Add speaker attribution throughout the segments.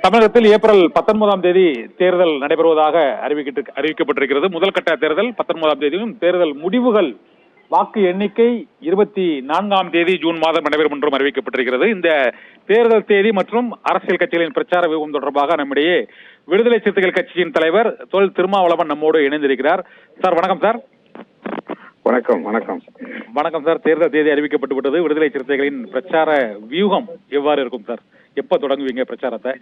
Speaker 1: தமிழகத்தில் ஏப்ரல் 19ஆம் தேதி தேர்தல் நடைபெறுவதாக அறிவிக்கப்பட்டிருக்கிறது. முதல் கட்ட தேர்தல் 19ஆம் தேதியும் தேர்தல் முடிவுகள் வாக்கு எண்ணிக்கை 24ஆம் தேதி ஜூன் மாதம் நடைபெறும் என்றும் அறிவிக்கப்பட்டிருக்கிறது. இந்த தேர்தல் தேதி மற்றும் அரசியல் கட்சிகளின் பிரச்சார வியூகம் தொடர்பாக நம்மிடையே விடுதலை சிறுத்தைகள் கட்சியின் தலைவர் தொல் திருமாவளவன் நம்மோடு இணைந்திருக்கிறார். சார் வணக்கம் சார்.
Speaker 2: வணக்கம். வணக்கம்
Speaker 1: வணக்கம் சார். தேர்தல் தேதி அறிவிக்கப்பட்டு விட்டது. விடுதலை சிறுத்தைகளின் பிரச்சார வியூகம் எவ்வாறு இருக்கும் சார்? எப்ப தொடங்குவீங்க பிரச்சாரத்தை?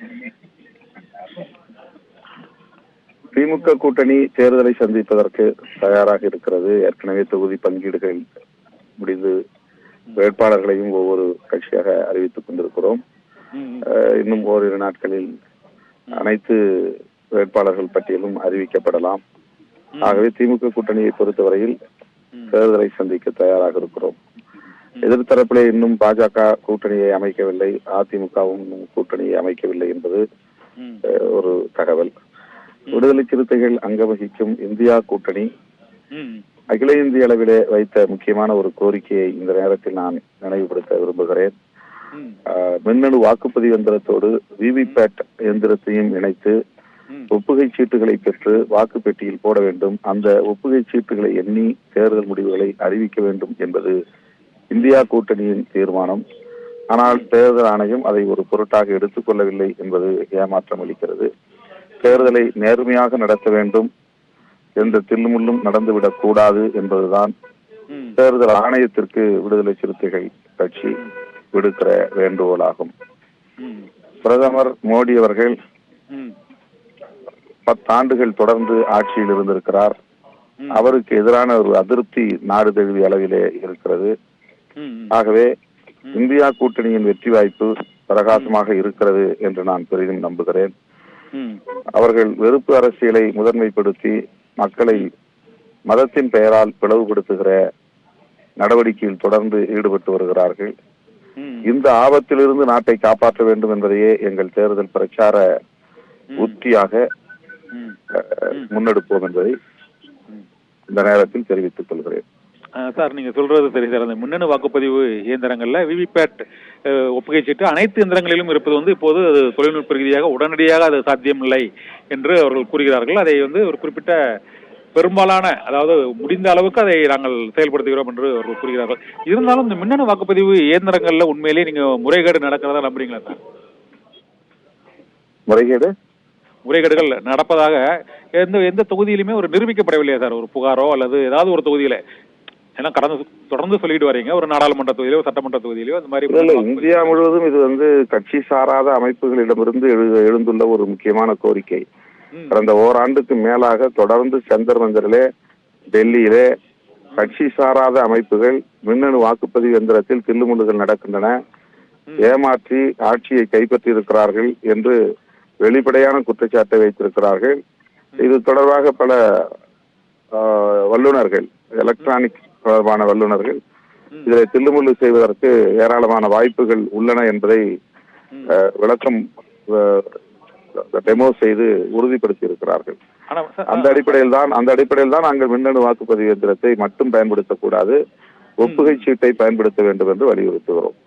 Speaker 2: திமுக கூட்டணி தேர்தலை சந்திப்பதற்கு தயாராக இருக்கிறது. ஏற்கனவே தொகுதி பங்கீடுகள் முடிந்து வேட்பாளர்களையும் ஒவ்வொரு கட்சியாக அறிவித்துக் கொண்டிருக்கிறோம். இன்னும் ஓரிரு நாட்களில் அனைத்து வேட்பாளர்கள் பட்டியலும் அறிவிக்கப்படலாம். ஆகவே திமுக கூட்டணியை பொறுத்தவரையில் தேர்தலை சந்திக்க தயாராக இருக்கிறோம். எதிர்த்தரப்பிலே இன்னும் பாஜக கூட்டணியை அமைக்கவில்லை, அதிமுகவும் கூட்டணியை அமைக்கவில்லை என்பது ஒரு தகவல். விடுதலை சிறுத்தைகள் அங்கவகிக்கும் இந்தியா கூட்டணி அகில இந்திய அளவிலே வைத்த முக்கியமான ஒரு கோரிக்கையை இந்த நேரத்தில் நான் நினைவுபடுத்த விரும்புகிறேன். மின்னணு வாக்குப்பதிவு எந்திரத்தோடு விவிபேட் எந்திரத்தையும் இணைத்து ஒப்புகை சீட்டுகளை பெற்று வாக்கு பெட்டியில் போட வேண்டும். அந்த ஒப்புகை சீட்டுகளை எண்ணி தேர்தல் முடிவுகளை அறிவிக்க வேண்டும் என்பது இந்தியா கூட்டணியின் தீர்மானம். ஆனால் தேர்தல் ஆணையம் அதை ஒரு பொருட்டாக எடுத்துக்கொள்ளவில்லை என்பது ஏமாற்றம் அளிக்கிறது. தேர்தலை நேர்மையாக நடத்த வேண்டும், எந்த தில்லுமுள்ளும் நடந்துவிடக் கூடாது என்பதுதான் தேர்தல் ஆணையத்திற்கு விடுதலை சிறுத்தைகள் கட்சி விடுக்கிற வேண்டுகோளாகும். பிரதமர் மோடி அவர்கள் 10 ஆண்டுகள் தொடர்ந்து ஆட்சியில் இருந்திருக்கிறார். அவருக்கு எதிரான ஒரு அதிருப்தி நாடு தழுவிய அளவிலே இருக்கிறது. ஆகவே இந்தியா கூட்டணியின் வெற்றி வாய்ப்பு பிரகாசமாக இருக்கிறது என்று நான் பெரிதும் நம்புகிறேன். அவர்கள் வெறுப்பு அரசியலை முதன்மைப்படுத்தி மக்களை மதத்தின் பெயரால் பிளவுபடுத்துகிற நடவடிக்கையில் தொடர்ந்து ஈடுபட்டு வருகிறார்கள். இந்த ஆபத்திலிருந்து நாட்டை காப்பாற்ற வேண்டும் என்பதையே எங்கள் தேர்தல் பிரச்சார உத்தியாக முன்னெடுப்போம் என்பதை இந்த நேரத்தில் தெரிவித்துக் கொள்கிறேன்.
Speaker 1: சார், நீங்க சொல்றது சரி சார். அந்த மின்னணு வாக்குப்பதிவு இயந்திரங்கள்ல விவிபேட் ஒப்புகை சீட்டு அனைத்து இயந்திரங்களிலும் இருப்பது இப்போது தொழில்நுட்ப ரீதியாக உடனடியாக அது சாத்தியமில்லை என்று அவர்கள் கூறுகிறார்கள். அதை ஒரு குறிப்பிட்ட பெரும்பாலான, அதாவது முடிந்த அளவுக்கு அதை நாங்கள் செயல்படுத்துகிறோம் என்று அவர்கள் கூறுகிறார்கள். இருந்தாலும் இந்த மின்னணு வாக்குப்பதிவு இயந்திரங்கள்ல உண்மையிலேயே நீங்க முறைகேடு நடக்கிறதா நம்புறீங்களா சார்? முறைகேடுகள் நடப்பதாக எந்த தொகுதியிலுமே ஒரு நிரூபிக்கப்படவில்லையா சார்? ஒரு புகாரோ அல்லது ஏதாவது ஒரு தொகுதியில, ஏன்னா தொடர்ந்து சொல்லிட்டு வரீங்க, ஒரு நாடாளுமன்ற தொகுதியிலோ சட்டமன்ற தொகுதியிலோ அந்த மாதிரி.
Speaker 2: இந்தியா முழுவதும் இது கட்சி சாராத அமைப்புகளிடமிருந்து எழுந்துள்ள ஒரு முக்கியமான கோரிக்கை. கடந்த ஓராண்டுக்கு மேலாக தொடர்ந்து செந்தர் மந்திரிலே, டெல்லியிலே கட்சி சாராத அமைப்புகள் மின்னணு வாக்குப்பதிவு எந்திரத்தில் தில்லுமுள்ளுகள் நடக்கின்றன, ஏமாற்றி ஆட்சியை கைப்பற்றி இருக்கிறார்கள் என்று வெளிப்படையான குற்றச்சாட்டை வைத்திருக்கிறார்கள். இது தொடர்பாக பல வல்லுநர்கள், எலக்ட்ரானிக் தொடர்பான வல்லுநர்கள் இதை தில்லுமுள்ளு செய்வதற்கு ஏராளமான வாய்ப்புகள் உள்ளன என்பதை விளக்கம் டெமோ செய்து உறுதிப்படுத்தி இருக்கிறார்கள். அந்த அடிப்படையில் தான் நாங்கள் மின்னணு வாக்குப்பதிவு இயந்திரத்தை மட்டும் பயன்படுத்தக்கூடாது, ஒப்புகை சீட்டை பயன்படுத்த வேண்டும் என்று வலியுறுத்துகிறோம்.